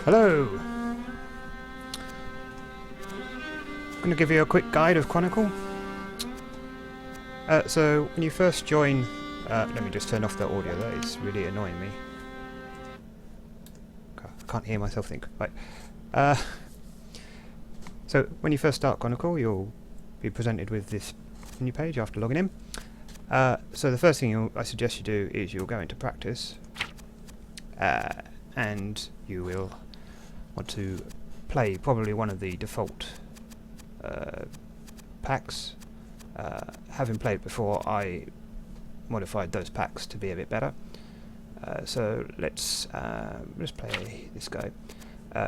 Hello! I'm going to give you a quick guide of Chronicle. So, when you first join... let me just turn off the audio, that is really annoying me. I can't hear myself think. Right. So, when you first start Chronicle, you'll be presented with this new page after logging in. So the first thing I suggest you do is you'll go into practice, and you will want to play probably one of the default packs. Having played before, I modified those packs to be a bit better. So let's play this guy.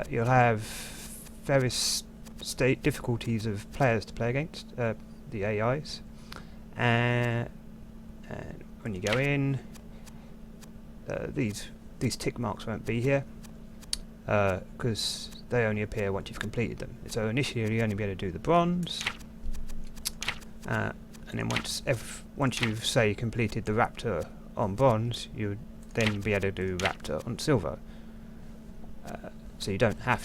You'll have various difficulties of players to play against, the AIs, and when you go in, these tick marks won't be here because they only appear once you've completed them. So initially you only be able to do the bronze, and then once you've say completed the raptor on bronze, you would then be able to do raptor on silver. So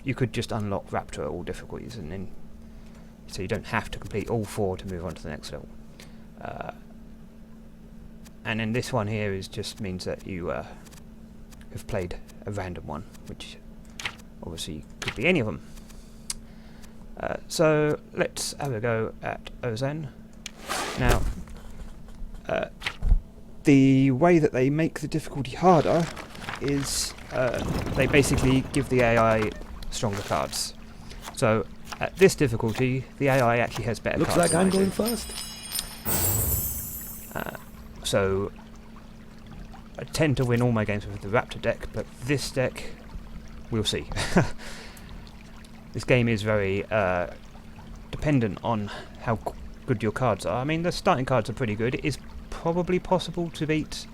you could just unlock raptor at all difficulties, and then so you don't have to complete all 4 to move on to the next level. And then this one here just means that you have played a random one, which obviously could be any of them. So let's have a go at Ozen. Now, the way that they make the difficulty harder is they basically give the AI stronger cards. So at this difficulty, the AI actually has better cards. Looks like I'm going first. So I tend to win all my games with the Raptor deck, but this deck, we'll see. This game is very dependent on how good your cards are. I mean, the starting cards are pretty good. It is probably possible to beat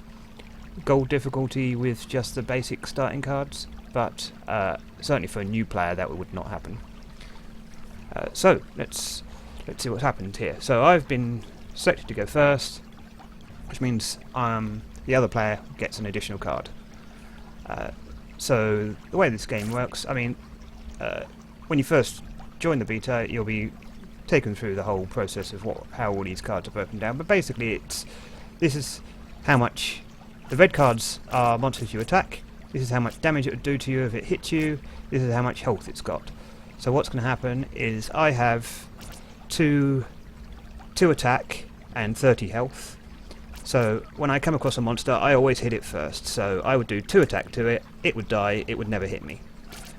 gold difficulty with just the basic starting cards, but certainly for a new player that would not happen. So let's see what's happened here. So I've been selected to go first, which means the other player gets an additional card. So the way this game works, I mean, when you first join the beta, you'll be taken through the whole process of how all these cards are broken down. But basically, this is how much the red cards are monsters you attack. This is how much damage it would do to you if it hits you. This is how much health it's got. So what's going to happen is I have 2 attack and 30 health. So when I come across a monster, I always hit it first. So I would do 2 attack to it, it would die, it would never hit me.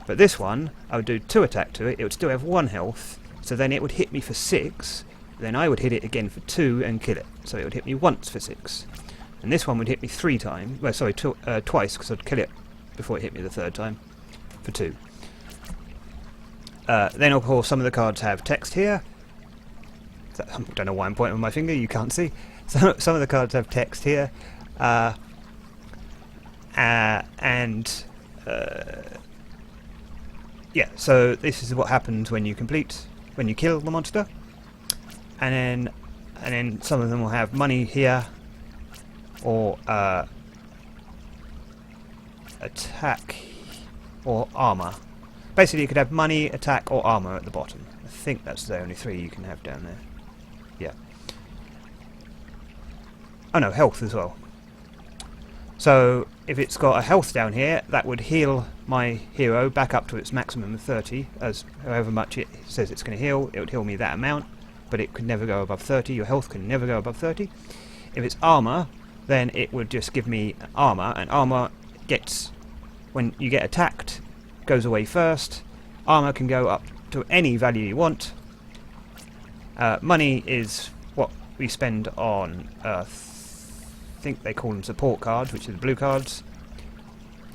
But this one, I would do 2 attack to it, it would still have 1 health, so then it would hit me for 6, then I would hit it again for 2 and kill it. So it would hit me once for 6. And this one would hit me 3 times, well sorry, twice, because I'd kill it before it hit me the 3rd time, for 2. Then of course some of the cards have text here. I don't know why I'm pointing with my finger, you can't see. So some of the cards have text here, yeah, so this is what happens when you kill the monster, and then some of them will have money here, or attack, or armor. Basically, you could have money, attack, or armor at the bottom. I think that's the only 3 you can have down there. Yeah. Oh no, health as well. So if it's got a health down here, that would heal my hero back up to its maximum of 30, as however much it says it's going to heal, it would heal me that amount, but it could never go above 30. Your health can never go above 30. If it's armor, then it would just give me armor, and armor gets, when you get attacked, goes away first. Armor can go up to any value you want. Money is what we spend on I think they call them support cards, which are the blue cards.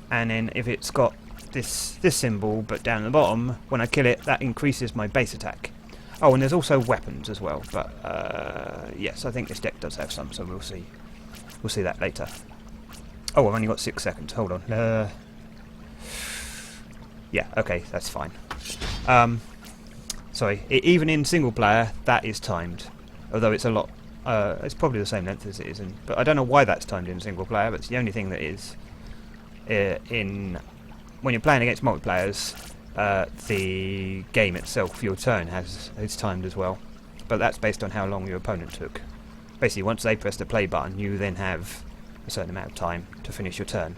And then if it's got this symbol but down at the bottom, when I kill it, that increases my base attack. Oh, and there's also weapons as well, but yes, I think this deck does have some, so we'll see that later. Oh, I've only got 6 seconds, hold on. Yeah, okay, that's fine. Sorry, even in single player, that is timed, although it's a lot. It's probably the same length as it is but I don't know why that's timed in single player, but it's the only thing that is in when you're playing against multiplayers, the game itself, your turn, is timed as well. But that's based on how long your opponent took. Basically, once they press the play button, you then have a certain amount of time to finish your turn.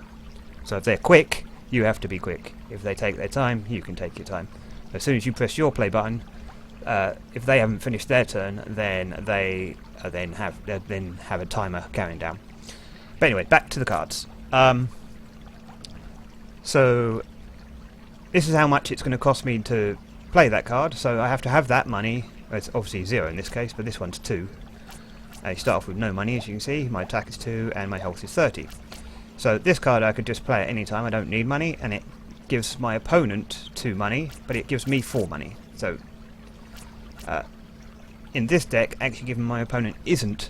So if they're quick, you have to be quick. If they take their time, you can take your time. As soon as you press your play button, if they haven't finished their turn, then they then have a timer counting down. But anyway, back to the cards. So this is how much it's going to cost me to play that card. So I have to have that money. It's obviously 0 in this case, but this one's 2. I start off with no money, as you can see. My attack is 2 and my health is 30. So this card I could just play at any time. I don't need money, and it gives my opponent 2 money, but it gives me 4 money. So in this deck, actually giving my opponent isn't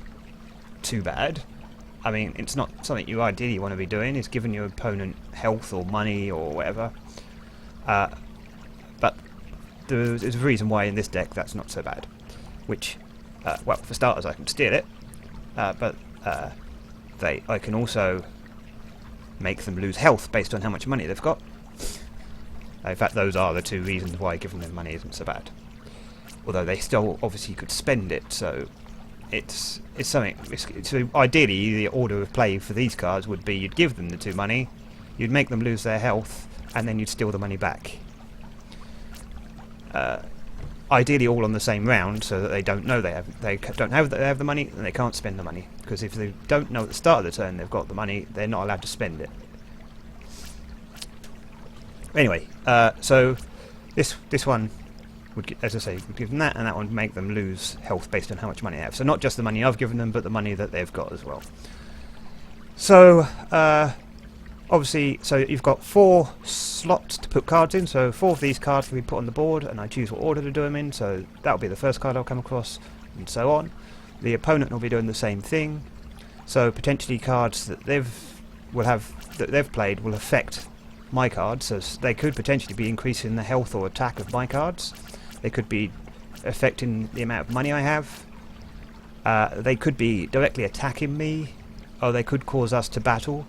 too bad. I mean, it's not something you ideally want to be doing, is giving your opponent health or money or whatever. But there's a reason why in this deck that's not so bad. Which, well, for starters, I can steal it, but I can also make them lose health based on how much money they've got. In fact, those are the 2 reasons why giving them money isn't so bad. Although they still obviously could spend it, so it's something. So ideally, the order of play for these cards would be: you'd give them the 2 money, you'd make them lose their health, and then you'd steal the money back. Ideally, all on the same round, so that they don't know they have the money, and they can't spend the money. Because if they don't know at the start of the turn they've got the money, they're not allowed to spend it. Anyway, so this one would, as I say, would give them that, and that one would make them lose health based on how much money they have. So not just the money I've given them, but the money that they've got as well. So obviously, so you've got 4 slots to put cards in. So 4 of these cards can be put on the board, and I choose what order to do them in. So that'll be the first card I'll come across, and so on. The opponent will be doing the same thing. So potentially cards that they've played will affect my cards. So they could potentially be increasing the health or attack of my cards. They could be affecting the amount of money I have. They could be directly attacking me, or they could cause us to battle.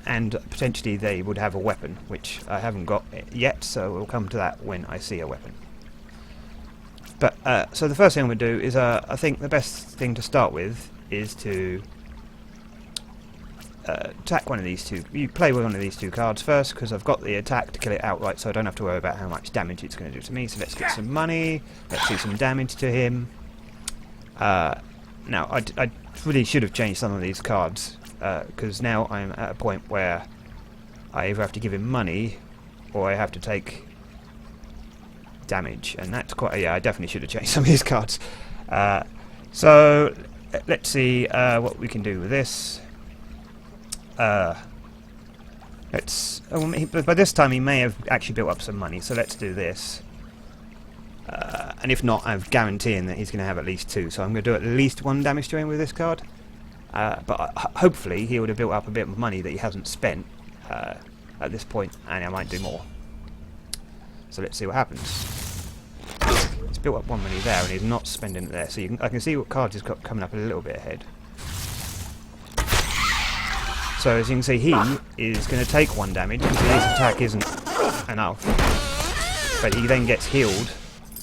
And potentially they would have a weapon, which I haven't got yet, so we'll come to that when I see a weapon. But so the first thing I'm going to do is, I think the best thing to start with is to attack one of these 2. You play with one of these 2 cards first, because I've got the attack to kill it outright, so I don't have to worry about how much damage it's going to do to me. So let's get some money, let's do some damage to him. Now, I really should have changed some of these cards, because now I'm at a point where I either have to give him money, or I have to take damage, and that's quite... yeah, I definitely should have changed some of these cards. So, let's see what we can do with this. By this time he may have actually built up some money, so let's do this. And if not, I'm guaranteeing that he's going to have at least 2, so I'm going to do at least 1 damage to him with this card. But hopefully he would have built up a bit of money that he hasn't spent at this point, and I might do more. So let's see what happens. He's built up 1 money there, and he's not spending it there, so I can see what cards he's got coming up a little bit ahead. So as you can see, he is going to take 1 damage because his attack isn't enough. But he then gets healed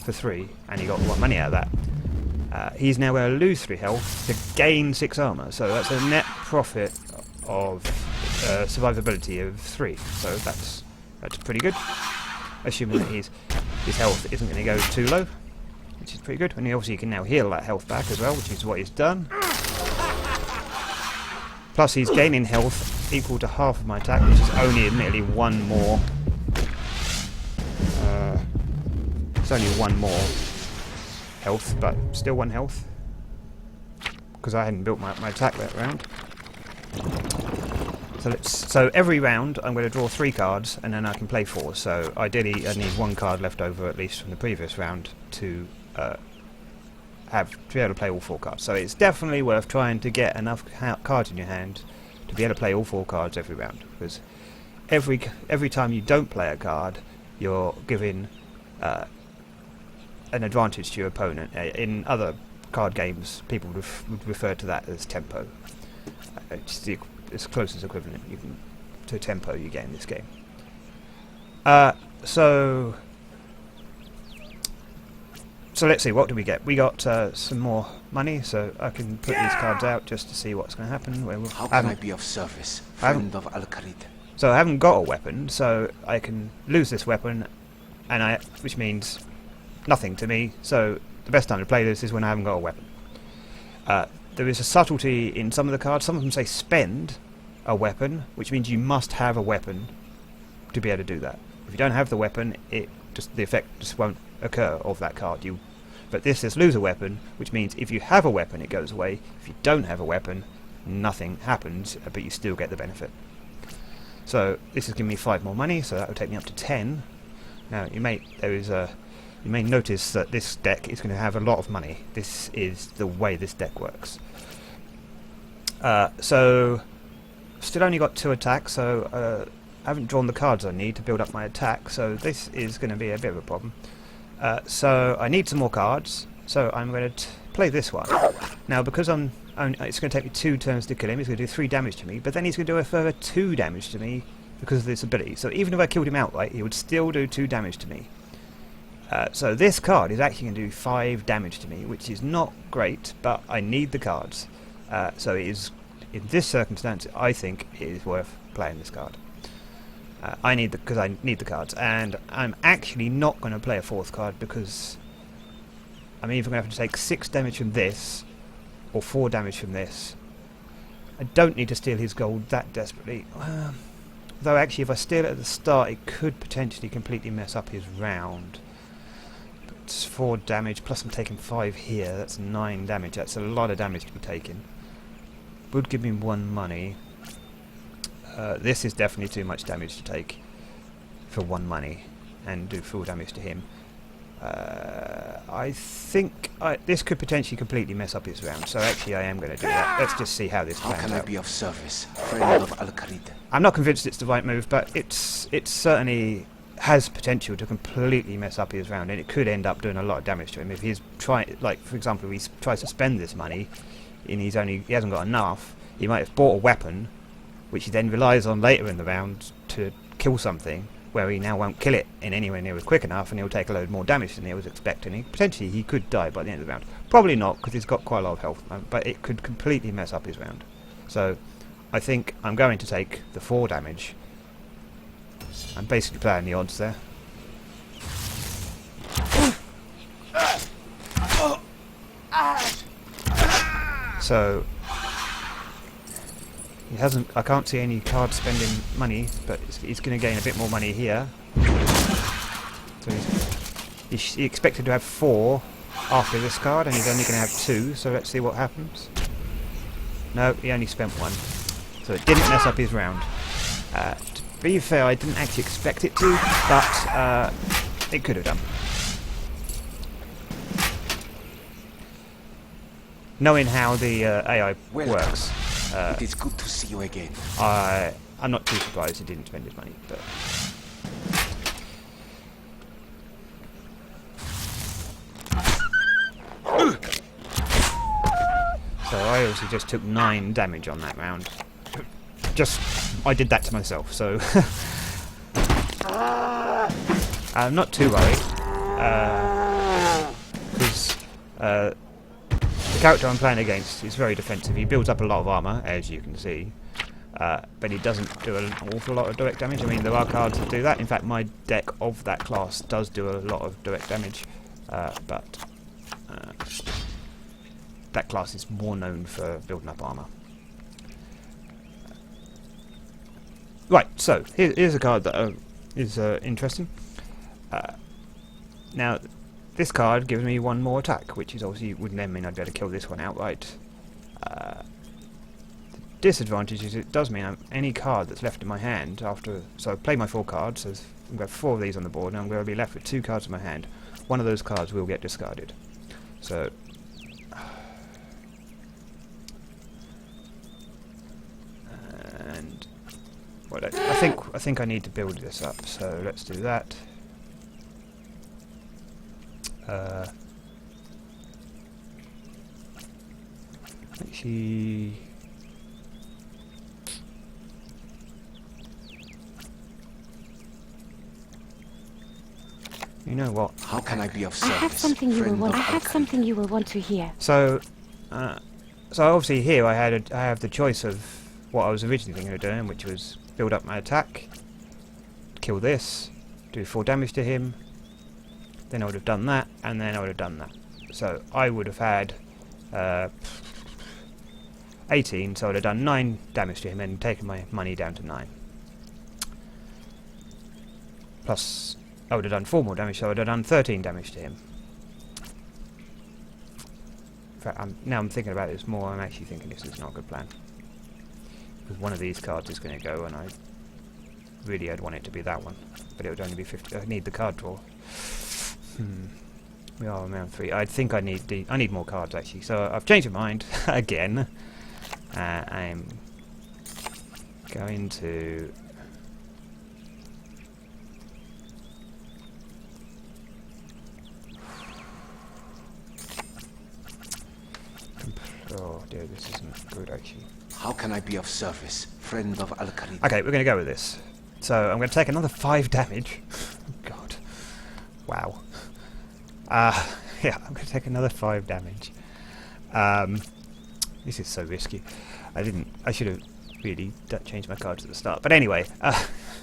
for 3, and he got 1 money out of that. He's now going to lose 3 health to gain 6 armor. So that's a net profit of survivability of 3. So that's pretty good. Assuming that his health isn't going to go too low, which is pretty good. And he obviously can now heal that health back as well, which is what he's done. Plus he's gaining health equal to half of my attack, which is only admittedly 1 more. It's only 1 more health, but still 1 health. Because I hadn't built my attack that round. So every round I'm going to draw 3 cards, and then I can play 4. So ideally I need 1 card left over at least from the previous round to be able to play all 4 cards. So it's definitely worth trying to get enough cards in your hand to be able to play all 4 cards every round, because every time you don't play a card, you're giving an advantage to your opponent. In other card games, people would refer to that as tempo. It's the closest equivalent you can to tempo you get in this game. So let's see, what do we get? We got some more money, so I can put these cards out just to see what's going to happen. How can I be of service, friend of Al-Kharid? So I haven't got a weapon, so I can lose this weapon, and which means nothing to me. So the best time to play this is when I haven't got a weapon. There is a subtlety in some of the cards. Some of them say spend a weapon, which means you must have a weapon to be able to do that. If you don't have the weapon, the effect just won't occur of that card. But this says lose a weapon, which means if you have a weapon, it goes away. If you don't have a weapon, nothing happens, but you still get the benefit. So this is giving me 5 more money, so that will take me up to 10. Now you may notice that this deck is going to have a lot of money. This is the way this deck works. So still only got 2 attacks, so I haven't drawn the cards I need to build up my attack, so this is going to be a bit of a problem. So I need some more cards, so I'm going to play this one. Now because it's going to take me 2 turns to kill him, he's going to do 3 damage to me, but then he's going to do a further 2 damage to me because of this ability. So even if I killed him outright, he would still do 2 damage to me. So this card is actually going to do 5 damage to me, which is not great, but I need the cards. So it is, in this circumstance, I think it is worth playing this card. Because I need the cards, and I'm actually not going to play a 4th card because I'm either going to have to take 6 damage from this or 4 damage from this. I don't need to steal his gold that desperately. Though actually if I steal it at the start, it could potentially completely mess up his round. But it's 4 damage, plus I'm taking 5 here, that's 9 damage. That's a lot of damage to be taken. Would give me 1 money. This is definitely too much damage to take for 1 money and do full damage to him. I think this could potentially completely mess up his round, so actually I am going to do that. Let's just see how this plans out. How can I be of service, friend of Al-Kharid? I'm not convinced it's the right move, but it certainly has potential to completely mess up his round, and it could end up doing a lot of damage to him if he's trying. Like for example, if he tries to spend this money, and he hasn't got enough. He might have bought a weapon, which he then relies on later in the round to kill something, where he now won't kill it in anywhere near as quick enough, and he'll take a load more damage than he was expecting. Potentially he could die by the end of the round. Probably not, because he's got quite a lot of health, but it could completely mess up his round. So I think I'm going to take the 4 damage. I'm basically playing the odds there. So he hasn't. I can't see any card spending money, but he's going to gain a bit more money here. So he expected to have 4 after this card, and he's only going to have 2. So let's see what happens. No, he only spent 1, so it didn't mess up his round. To be fair, I didn't actually expect it to, but it could have done. Knowing how the AI works. It is good to see you again. I'm not too surprised he didn't spend his money, but so I obviously just took 9 damage on that round. I did that to myself, so I'm not too worried, because the character I'm playing against is very defensive. He builds up a lot of armor, as you can see, but he doesn't do an awful lot of direct damage. I mean, there are cards that do that. In fact, my deck of that class does do a lot of direct damage, but that class is more known for building up armor. Right, so here's a card that is interesting. Now, this card gives me 1 more attack, which is obviously would then mean I'd be able to kill this one outright. The disadvantage is it does mean any card that's left in my hand after. So I play my 4 cards, so I'm going to have 4 of these on the board, and I'm going to be left with 2 cards in my hand. One of those cards will get discarded. So. And. Well, I think I need to build this up, so let's do that. Actually, You know what? How can I be of I service? have something you will friend want. of I have Al-Khalid? something you will want to hear. So obviously here I have the choice of what I was originally thinking of doing, which was build up my attack, kill this, do 4 damage to him. Then I would have done that, and then I would have done that. So I would have had 18, so I would have done 9 damage to him and taken my money down to 9. Plus, I would have done 4 more damage, so I would have done 13 damage to him. In fact, now I'm thinking about this more, I'm actually thinking this is not a good plan. Because one of these cards is going to go, and I'd want it to be that one. But it would only be 50. I need the card draw. We are around 3. I think I need more cards actually. So I've changed my mind again. I'm going to oh dear, this isn't good actually. How can I be of service, friend of Al-Khalid? Okay, we're going to go with this. So I'm going to take another 5 damage. God. Wow. Yeah, I'm going to take another 5 damage. This is so risky. I should have really changed my cards at the start. But anyway,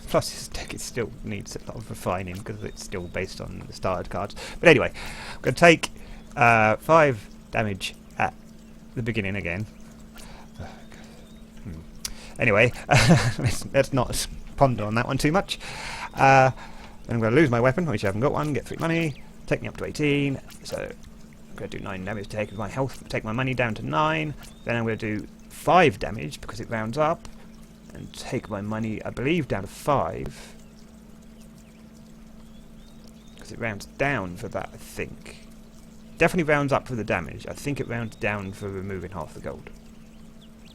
plus this deck still needs a lot of refining because it's still based on the started cards. But anyway, I'm going to take 5 damage at the beginning again. Anyway, let's not ponder on that one too much. I'm going to lose my weapon, which I haven't got one, get 3 money, take me up to 18, so I'm going to do 9 damage to take my health, take my money down to 9, then I'm going to do 5 damage because it rounds up, and take my money, I believe, down to 5, because it rounds down for that, I think. Definitely rounds up for the damage, I think it rounds down for removing half the gold.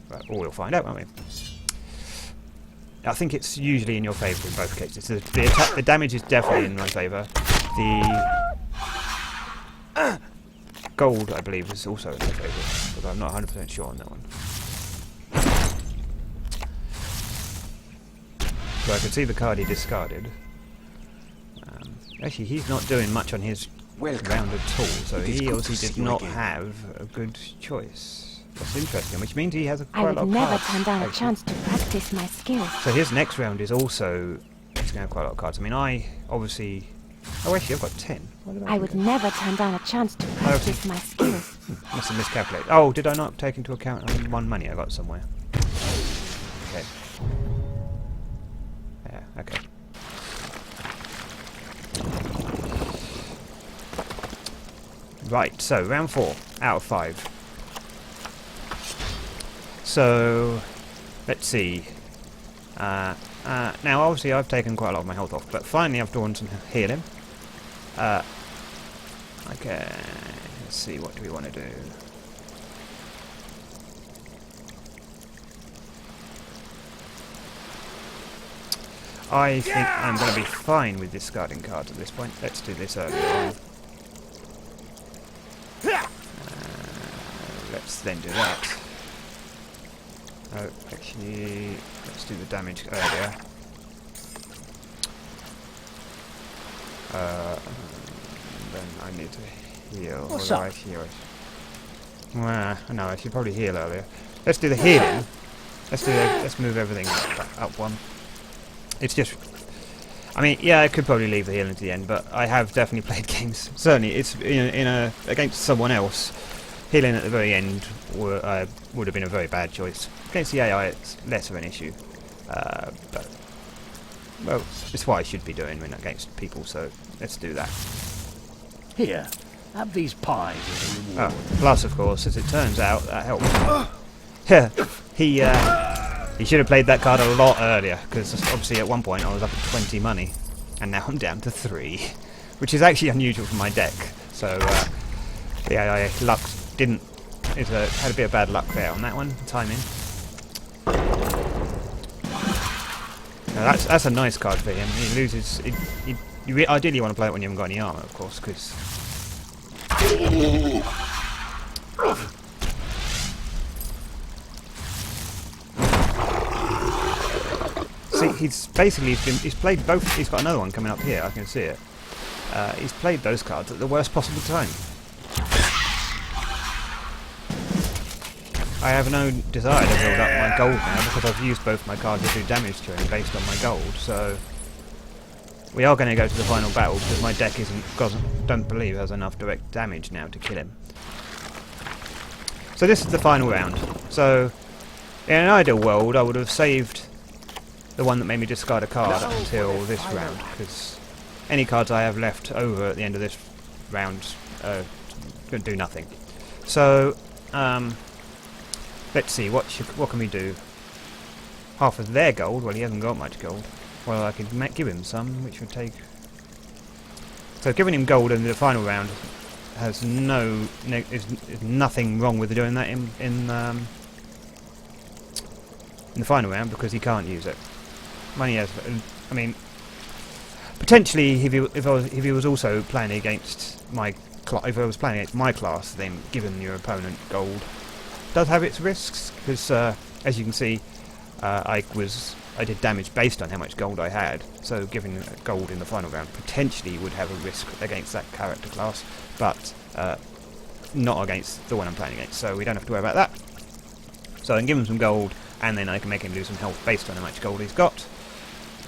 Right, or we'll find out, won't we? I think it's usually in your favour in both cases. The damage is definitely in my favour. The gold, I believe, is also in my favour, but I'm not 100% sure on that one. So I can see the card he discarded. Actually, he's not doing much on his round at all, so he obviously did not have a good choice. That's interesting, which means he has quite a lot of cards. I would never turn down a chance to practice my skills. So his next round is also... he's going to have quite a lot of cards. I mean, I obviously... oh, actually, I've got 10. I would never turn down a chance to practice my skills. Must have miscalculated. Oh, did I not take into account 1 money I got somewhere? Okay. Yeah, okay. Right, so round 4 out of 5. So, let's see. Now, obviously, I've taken quite a lot of my health off, but finally I've drawn some healing. Okay, let's see, what do we want to do? I think I'm going to be fine with discarding cards at this point. Let's do this earlier on. Let's then do that. Oh, actually, let's do the damage earlier. Then I need to heal. What's Although up? I heal it. No, I should probably heal earlier. Let's do the healing. Let's move everything up 1. It's just... I mean, yeah, I could probably leave the healing to the end, but I have definitely played games. Certainly, it's against someone else. Healing at the very end would have been a very bad choice. Against the AI, it's less of an issue. But, well, it's what I should be doing when against people, so let's do that. Here, have these pies as a reward. Plus, of course, as it turns out, that helps. Yeah, he should have played that card a lot earlier, because obviously at one point I was up at 20 money, and now I'm down to 3, which is actually unusual for my deck. So, the AI luck didn't... had a bit of bad luck there on that one, timing. Now that's a nice card for him. He loses... You ideally want to play it when you haven't got any armor, of course, because... See, he's played both. He's got another one coming up here. I can see it. he's played those cards at the worst possible time. I have no desire to build up my gold now because I've used both my cards to do damage to him based on my gold, so we are going to go to the final battle because my deck don't believe has enough direct damage now to kill him. So this is the final round. So in an ideal world I would have saved the one that made me discard a card until this round, because any cards I have left over at the end of this round going to do nothing. So let's see, what can we do? Half of their gold? Well, he hasn't got much gold. Well, I could give him some, which would take... So giving him gold in the final round has is nothing wrong with doing that in the final round, because he can't use it. Money has... I mean, potentially if he was also playing against my... If I was playing against my class, then giving your opponent gold does have its risks, because as you can see, I did damage based on how much gold I had, so giving gold in the final round potentially would have a risk against that character class, but not against the one I'm playing against, so we don't have to worry about that. So I can give him some gold, and then I can make him lose some health based on how much gold he's got.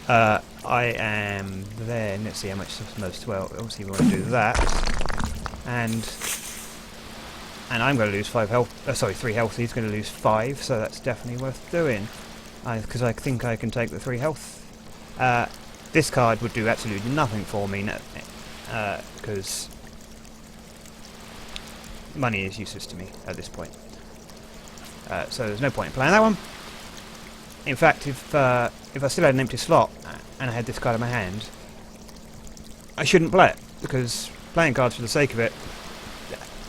I am then, let's see how much most, well, obviously we want to do that, and I'm going to lose 3 health, he's going to lose 5, so that's definitely worth doing. Because I think I can take the 3 health. This card would do absolutely nothing for me, because money is useless to me at this point. So there's no point in playing that one. In fact, if I still had an empty slot and I had this card in my hand, I shouldn't play it, because playing cards for the sake of it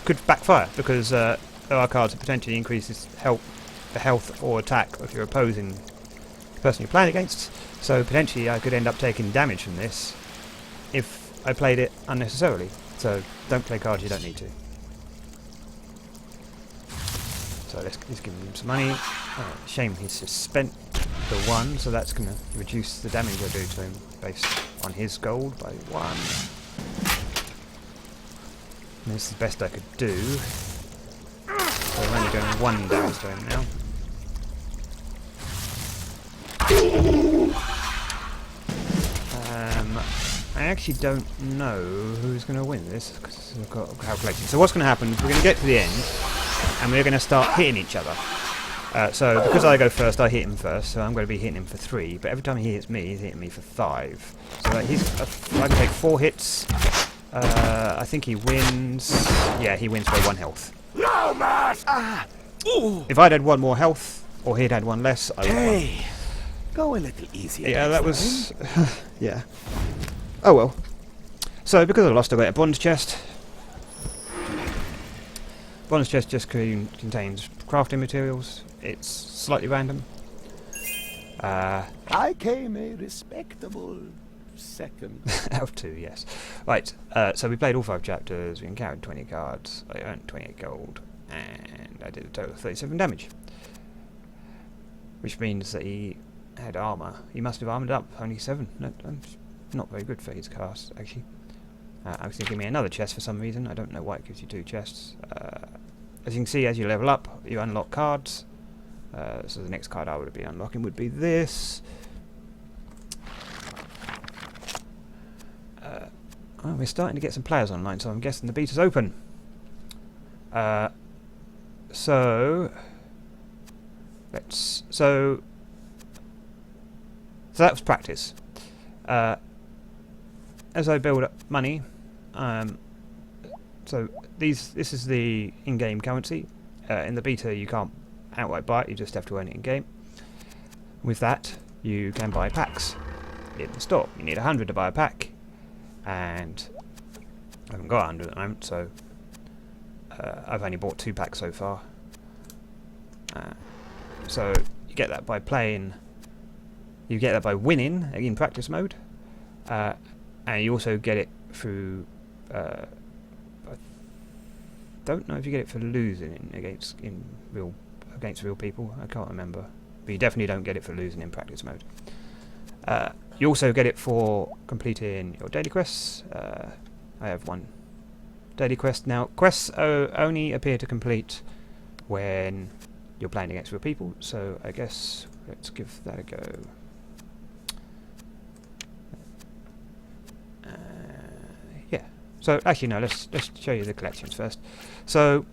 could backfire, because there are cards that potentially increase the health or attack of your opposing person you're playing against, so potentially I could end up taking damage from this if I played it unnecessarily. So don't play cards you don't need to. So let's give him some money. Shame he's just spent the 1, so that's going to reduce the damage I do to him based on his gold by 1. And this is the best I could do. So I'm only doing 1 damage to him now. I actually don't know who's going to win this, because I've got calculations. So what's going to happen is we're going to get to the end, and we're going to start hitting each other. So because I go first, I hit him first, so I'm going to be hitting him for 3, but every time he hits me, he's hitting me for 5. So I can take 4 hits. I think he wins. Yeah, he wins by 1 health. No, Matt! If I'd had 1 more health, or he'd had 1 less, I would have won. Go a little easier. Yeah, that was... yeah. Oh well. So, because I lost, I got a bronze chest. Bronze chest just contains crafting materials. It's slightly random. I came a respectable second. Out of 2, yes. Right, so we played all 5 chapters, we encountered 20 cards, I earned 28 gold, and I did a total of 37 damage. Which means that he had armour. He must have armoured up, only 7. Not very good for his cast, actually. It's going to give me another chest for some reason. I don't know why it gives you 2 chests. As you can see, as you level up, you unlock cards. So the next card I would be unlocking would be this. Oh, we're starting to get some players online, so I'm guessing the beta's open. So that was practice. As I build up money, so this is the in-game currency. In the beta, you can't outright buy it; you just have to earn it in-game. With that, you can buy packs in the store. You need 100 to buy a pack, and I haven't got 100 at the moment, so I've only bought 2 packs so far. So you get that by playing. You get that by winning in practice mode, and you also get it through. I don't know if you get it for losing against real people. I can't remember, but you definitely don't get it for losing in practice mode. You also get it for completing your daily quests. I have one daily quest. Now, quests only appear to complete when you're playing against real people, so I guess let's give that a go. Yeah. So actually, no. Let's show you the collections first. So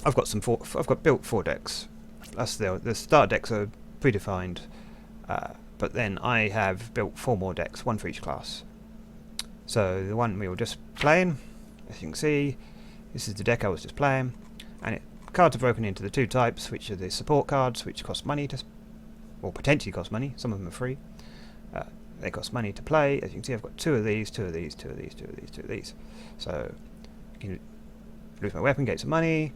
I've got built 4 decks. That's the start decks are predefined, but then I have built 4 more decks, 1 for each class. So the one we were just playing, as you can see, this is the deck I was just playing, and cards are broken into the 2 types, which are the support cards, which cost money to, or potentially cost money. Some of them are free. They cost money to play. As you can see, I've got 2 of these, 2 of these, 2 of these, 2 of these, 2 of these. So I can lose my weapon, get some money.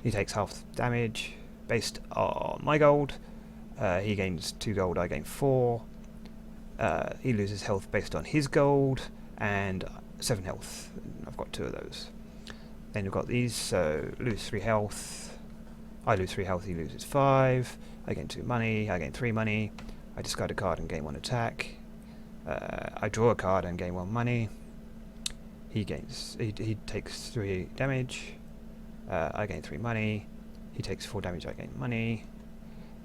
He takes half damage based on my gold. He gains 2 gold, I gain 4. He loses health based on his gold, and 7 health. I've got 2 of those. Then we've got these, so lose 3 health. I lose 3 health, he loses 5. I gain 2 money, I gain 3 money. I discard a card and gain 1 attack. I draw a card and gain 1 money. He takes 3 damage. I gain 3 money. He takes 4 damage, I gain money.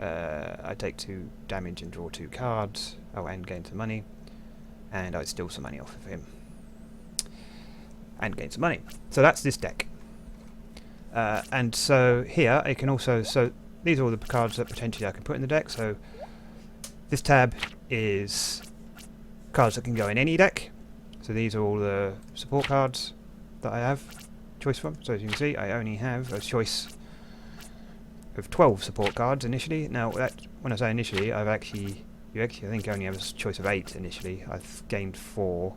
I take 2 damage and draw 2 cards. Oh, and gain some money. And I steal some money off of him. And gain some money. So that's this deck. And so here I can also, so these are all the cards that potentially I can put in the deck. So this tab is cards that can go in any deck. So these are all the support cards that I have choice from. So as you can see, I only have a choice of 12 support cards initially. Now, when I say initially, you actually I think only have a choice of 8 initially. I've gained 4,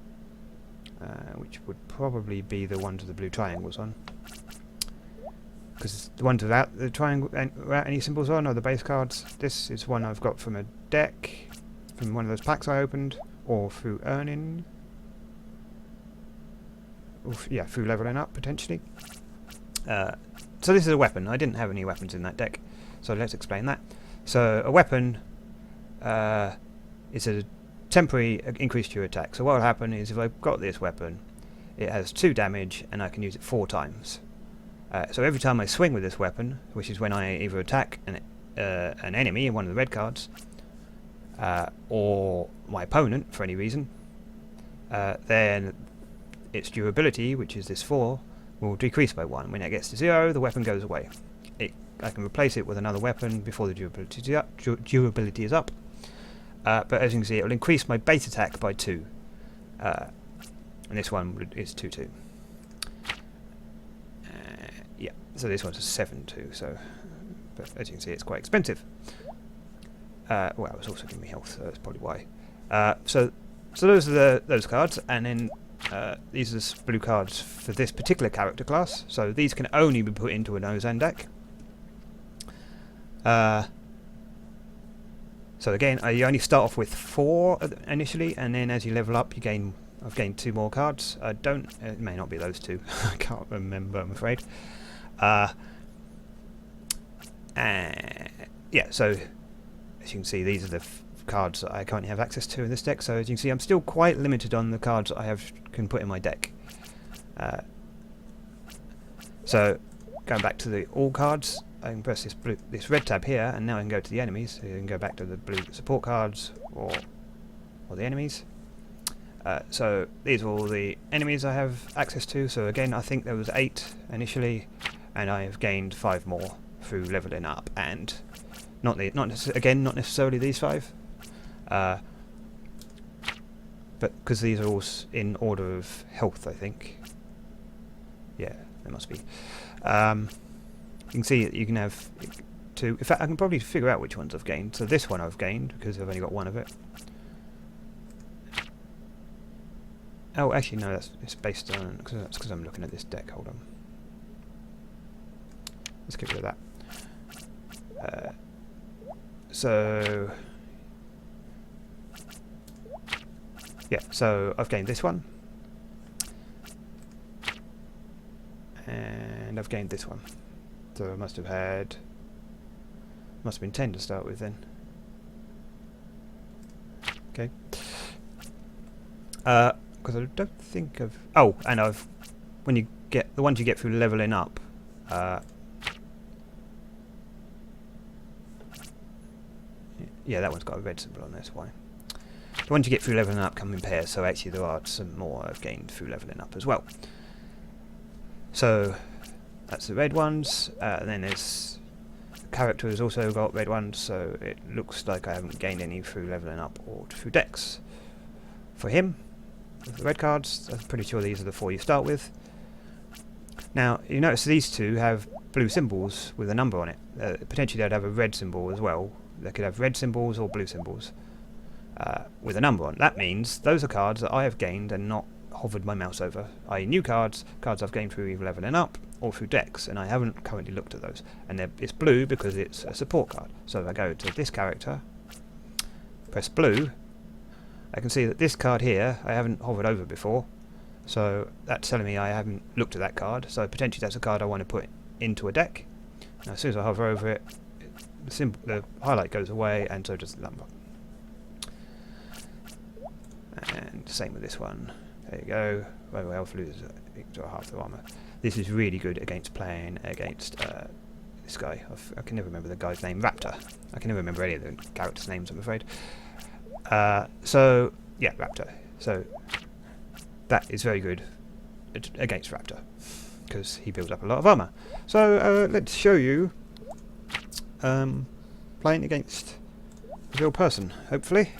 which would probably be the ones with the blue triangles on. Because the ones without the triangle, without any symbols on, are the base cards. This is one I've got from a deck, from one of those packs I opened, or through earning. Yeah, through leveling up, potentially. So this is a weapon. I didn't have any weapons in that deck, so let's explain that. So a weapon is a temporary increase to your attack. So what will happen is if I've got this weapon, it has 2 damage, and I can use it 4 times. So every time I swing with this weapon, which is when I either attack an enemy in one of the red cards, or my opponent for any reason, then its durability, which is this 4, will decrease by 1. When it gets to 0, the weapon goes away. I can replace it with another weapon before the durability is up. But as you can see, it will increase my base attack by 2. And this one is 2-2. Yeah, so this one's a 7-2. So, but as you can see, it's quite expensive. Well, it's also giving me health, so that's probably why. So those are those cards, and then these are the blue cards for this particular character class. So these can only be put into a Nozan deck. So again, you only start off with 4 initially, and then as you level up, I've gained 2 more cards. It may not be those 2. I can't remember, I'm afraid. Yeah, so as you can see, these are the cards that I currently have access to in this deck. So as you can see, I'm still quite limited on the cards I can put in my deck. So going back to the all cards, I can press this red tab here, and now I can go to the enemies. So you can go back to the blue support cards or the enemies. So these are all the enemies I have access to. So again, I think there was 8 initially, and I have gained 5 more through leveling up, and not necessarily these 5, but because these are all in order of health, I think. Yeah, there must be. You can see that you can have 2. In fact, I can probably figure out which ones I've gained. So this one I've gained because I've only got 1 of it. Oh, actually no, it's based on, that's because I'm looking at this deck. Hold on. Let's get rid of that. So yeah, so I've gained this one, and I've gained this one. So I must have been 10 to start with then. Okay. Because I don't think of... Oh, and when you get... The ones you get through leveling up... yeah, that one's got a red symbol on there, that's why. The ones you get through leveling up come in pairs, so actually there are some more I've gained through leveling up as well. So, that's the red ones, and then there's... The character has also got red ones, so it looks like I haven't gained any through leveling up or through dex. For him, the red cards, I'm pretty sure these are the 4 you start with. Now, you notice these two have blue symbols with a number on it. Potentially they'd have a red symbol as well. They could have red symbols or blue symbols with a number on. That means those are cards that I have gained and not hovered my mouse over, i.e. new cards, cards I've gained through either leveling up or through dex, and I haven't currently looked at those. And it's blue because it's a support card. So if I go to this character, press blue, I can see that this card here I haven't hovered over before, so that's telling me I haven't looked at that card, so potentially that's a card I want to put into a deck. Now as soon as I hover over it, the highlight goes away, and so does the number. And same with this one. There you go. By the way, I'll lose half the armor. This is really good against playing against this guy. I can never remember the guy's name. Raptor. I can never remember any of the characters' names, I'm afraid. So, yeah, Raptor. So, that is very good against Raptor, because he builds up a lot of armor. So, let's show you playing against a real person, hopefully.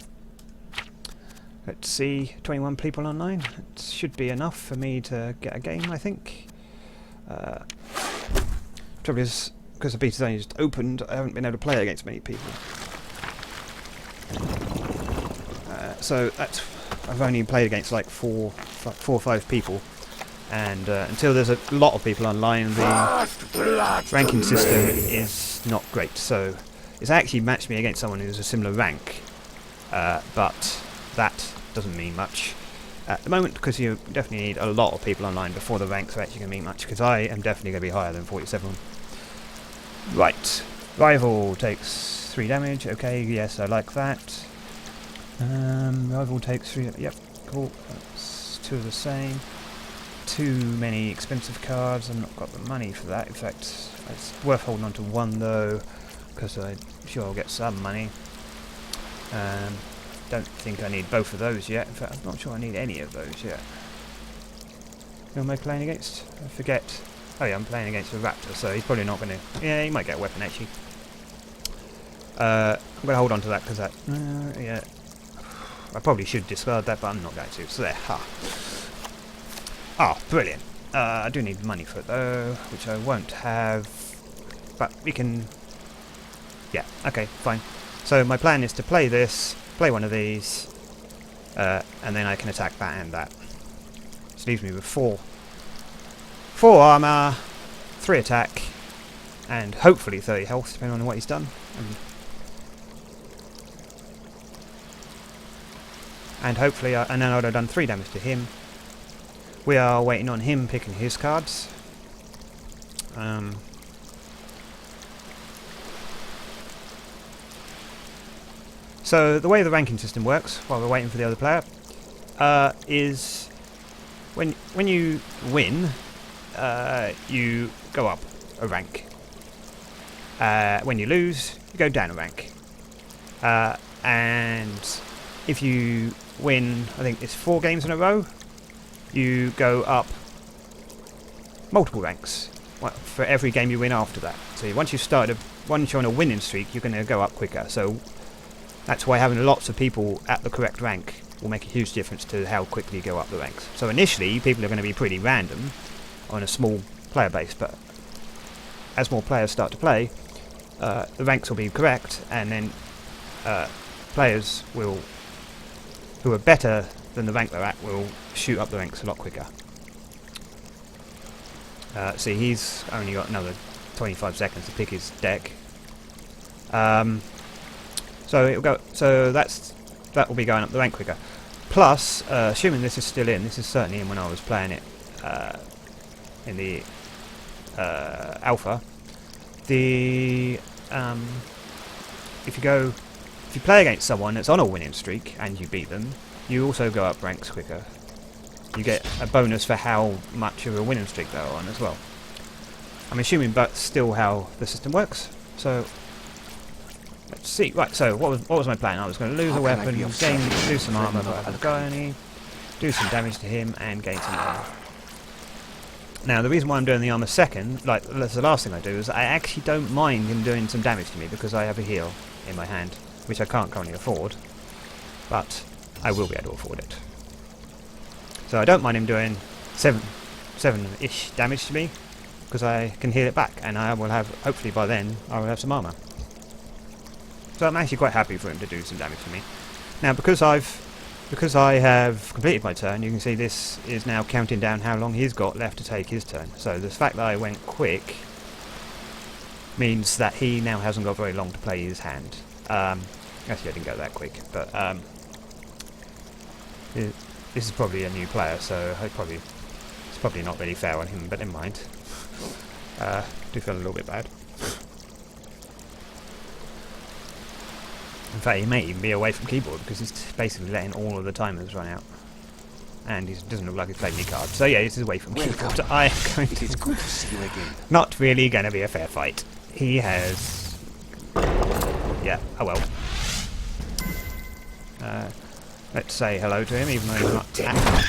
Let's see, 21 people online. It should be enough for me to get a game, I think. Trouble is, because the beta's only just opened, I haven't been able to play against many people. So that's... I've only played against like four or five people, and until there's a lot of people online, the ranking system is not great. So it's actually matched me against someone who's a similar rank, but that doesn't mean much at the moment, because you definitely need a lot of people online before the ranks are actually going to mean much, because I am definitely going to be higher than 47. Right, rival takes 3 damage, okay, yes, I like that. Rival takes 3, yep, cool, that's 2 of the same. Too many expensive cards, I've not got the money for that. In fact, it's worth holding on to 1 though, because I'm sure I'll get some money. Don't think I need both of those yet. In fact, I'm not sure I need any of those yet. Who am I playing against? I forget. Oh yeah, I'm playing against a Raptor, so he's probably not going to... Yeah, he might get a weapon actually. I'm going to hold on to that because that... yeah. I probably should discard that, but I'm not going to. So there. Ha. Oh, brilliant. I do need money for it though, which I won't have. But we can... Yeah, okay, fine. So my plan is to play this, play one of these, and then I can attack that and that. This leaves me with 4 armor, 3 attack, and hopefully 30 health, depending on what he's done. And hopefully, and then I would have done 3 damage to him. We are waiting on him picking his cards. So the way the ranking system works, while we're waiting for the other player, is when you win, you go up a rank. When you lose, you go down a rank. And if you win, I think it's 4 games in a row, you go up multiple ranks for every game you win after that. So once you're on a winning streak, you're going to go up quicker. So that's why having lots of people at the correct rank will make a huge difference to how quickly you go up the ranks. So initially, people are going to be pretty random on a small player base, but as more players start to play, the ranks will be correct, and then players who are better than the rank they're at will shoot up the ranks a lot quicker. See, he's only got another 25 seconds to pick his deck. So it'll go. So that will be going up the rank quicker. Plus, assuming this is still in, this is certainly in when I was playing it in the alpha. If you go if you play against someone that's on a winning streak and you beat them, you also go up ranks quicker. You get a bonus for how much of a winning streak they're on as well. I'm assuming that's still how the system works. So let's see. Right, so what was my plan? I was going to lose a weapon, lose some armor, but I haven't got any, do some damage to him, and gain some armor. Now, the reason why I'm doing the armor second, like that's the last thing I do, is I actually don't mind him doing some damage to me because I have a heal in my hand, which I can't currently afford, but I will be able to afford it. So I don't mind him doing 7-ish damage to me, because I can heal it back, and I will have, hopefully by then, I will have some armor. So I'm actually quite happy for him to do some damage to me. Now, because I have completed my turn, you can see this is now counting down how long he's got left to take his turn. So the fact that I went quick means that he now hasn't got very long to play his hand. Actually, I didn't go that quick, but this is probably a new player, so it's probably not really fair on him, but never mind. Do feel a little bit bad. In fact, he may even be away from keyboard because he's basically letting all of the timers run out. And he doesn't look like he's playing any cards. So yeah, he's away from keyboard. So I am going to... It's good to see you again. Not really going to be a fair fight. He has... Yeah, oh well. Let's say hello to him, even though he's not at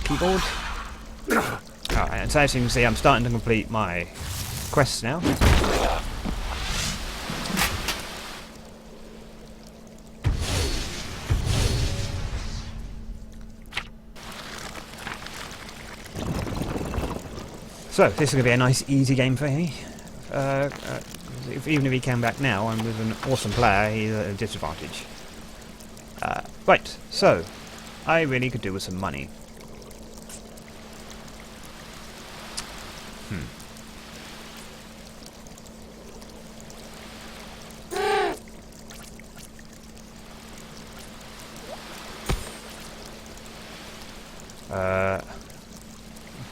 keyboard. Alright, and so as you can see, I'm starting to complete my quests now. So, this is going to be a nice, easy game for me. Even if he came back now and was an awesome player, he's at a disadvantage. Right, so, I really could do with some money.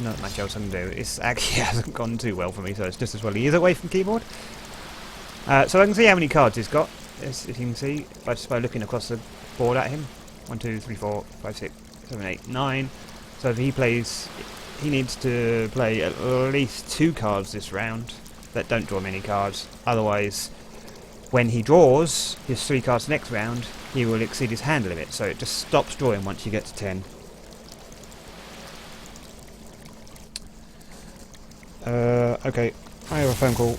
Not much else I can do. It actually hasn't gone too well for me, so it's just as well he is away from keyboard. So I can see how many cards he's got, as you can see, just by looking across the board at him. 1, 2, 3, 4, 5, 6, 7, 8, 9. So if he plays, he needs to play at least 2 cards this round that don't draw many cards. Otherwise, when he draws his 3 cards next round, he will exceed his hand limit. So it just stops drawing once you get to 10. Okay, I have a phone call.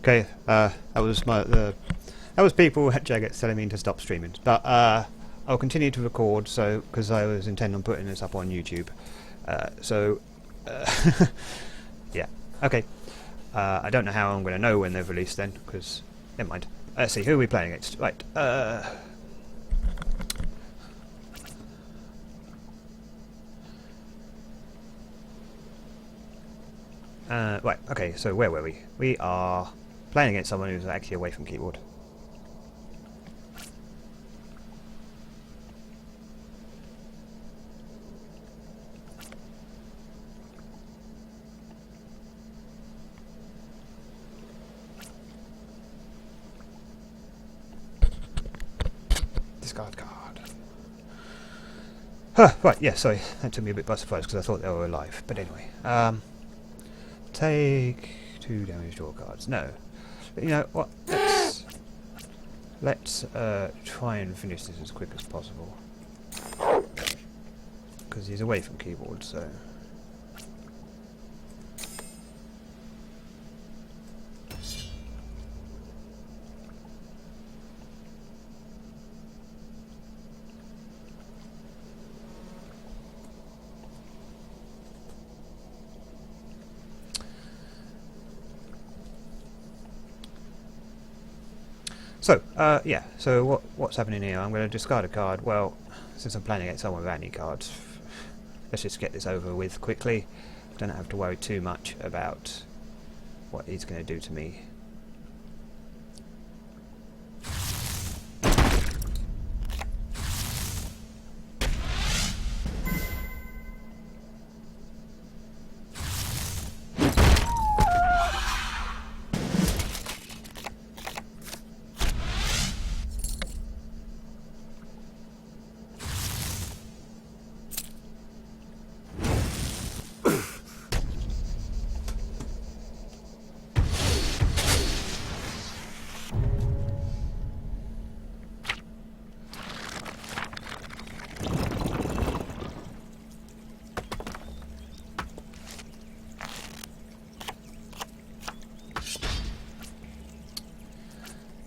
Okay, that was people at Jagged telling me to stop streaming, but I'll continue to record, so because I was intending on putting this up on YouTube. Yeah, okay. I don't know how I'm going to know when they've released then, because never mind. Let's see, who are we playing against? Right. Right. Okay. So where were we? We are playing against someone who's actually away from keyboard. Discard card. Huh, right, yeah, sorry. That took me a bit by surprise because I thought they were alive. But anyway. Take 2 damage draw cards. No. But you know what? Let's try and finish this as quick as possible. Because he's away from keyboard, so... So, yeah, so what's happening here? I'm going to discard a card. Well, since I'm playing against someone without any cards, let's just get this over with quickly. Don't have to worry too much about what he's going to do to me.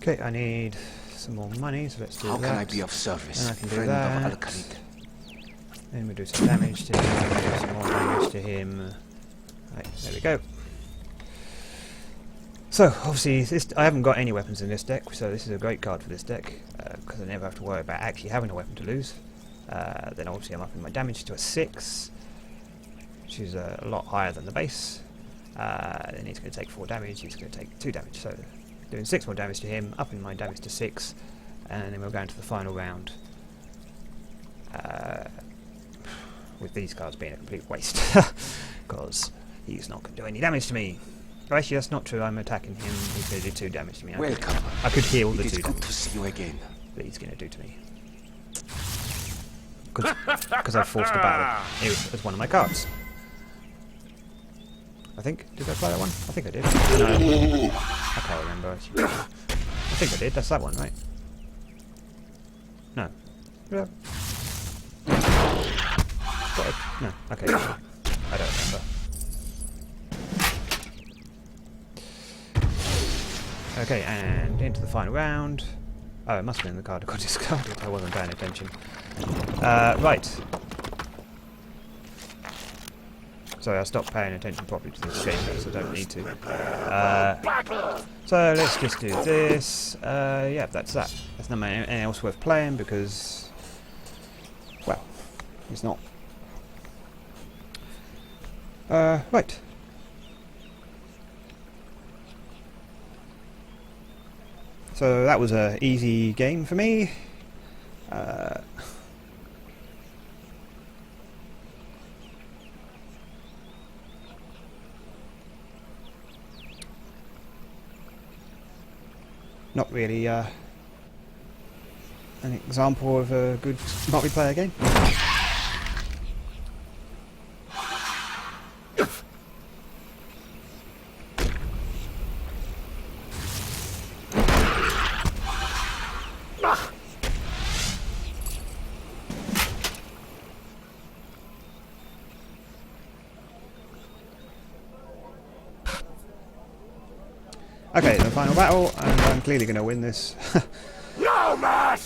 Okay, I need some more money, so let's do that. How can I be of service, And I can do friend that. of Al-Khalid? Then we do some damage to him, do some more damage to him. Right, there we go. So, obviously, I haven't got any weapons in this deck, so this is a great card for this deck, because I never have to worry about actually having a weapon to lose. Then obviously I'm upping my damage to a 6, which is a lot higher than the base. Then he's going to take 4 damage, he's going to take 2 damage, so doing 6 more damage to him, upping my damage to 6, and then we'll go into the final round. With these cards being a complete waste, because he's not going to do any damage to me. Oh, actually, that's not true. I'm attacking him. He's going to do 2 damage to me. Welcome. I could heal the It is 2 good damage to see you again. that he's going to do to me. Because I forced a battle as one of my cards. I think. Did I play that one? I think I did. No. I can't remember. Actually. I think I did. That's that one, right? No. Yeah. No. Okay. I don't remember. Okay, and into the final round. Oh, it must have been the card I got discarded. I wasn't paying attention. Right. Sorry, I stopped paying attention properly to this game, so I don't need to. So let's just do this. Yeah, that's that. There's not anything else worth playing because, well, it's not. Right. So that was an easy game for me. Not really an example of a good multiplayer game. Okay, the final battle, and I'm clearly going to win this. No, man!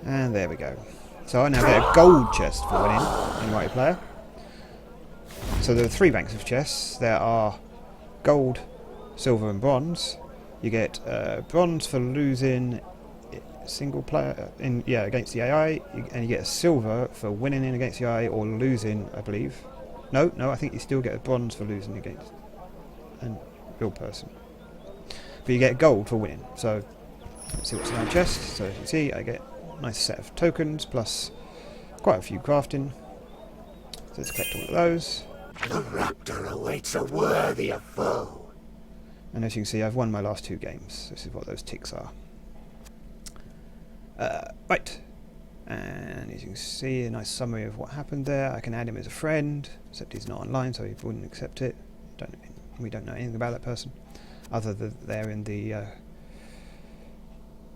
And there we go. So I now get a gold chest for winning in multiplayer. So there are 3 ranks of chests. There are gold, silver and bronze. You get bronze for losing single player against the AI, and you get a silver for winning in against the AI or losing, I believe. No, I think you still get a bronze for losing against a real person. But you get gold for winning. So let's see what's in our chest. So as you can see, I get a nice set of tokens plus quite a few crafting. So let's collect all of those. The raptor awaits a worthier foe. And as you can see, I've won my last 2 games. This is what those ticks are. Right. And as you can see, a nice summary of what happened there. I can add him as a friend, except he's not online, so he wouldn't accept it. We don't know anything about that person, other than they're in the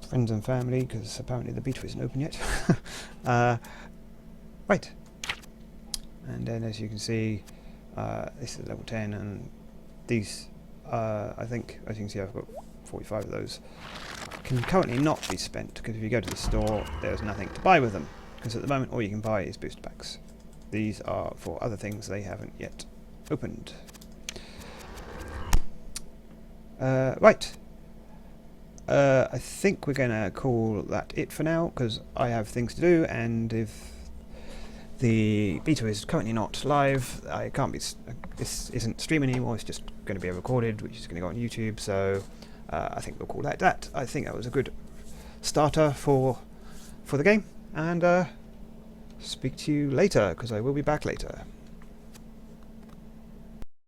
friends and family, because apparently the beta isn't open yet. Right. And then, as you can see, this is level 10, and these, I think, as you can see, I've got 45 of those. Can currently not be spent, because if you go to the store, there's nothing to buy with them, because at the moment all you can buy is booster packs. These are for other things they haven't yet opened. Right. I think we're going to call that it for now, because I have things to do, and if the beta is currently not live, I can't be. This isn't streaming anymore. It's just going to be recorded, which is going to go on YouTube. So I think we'll call that. I think that was a good starter for the game, and speak to you later, because I will be back later.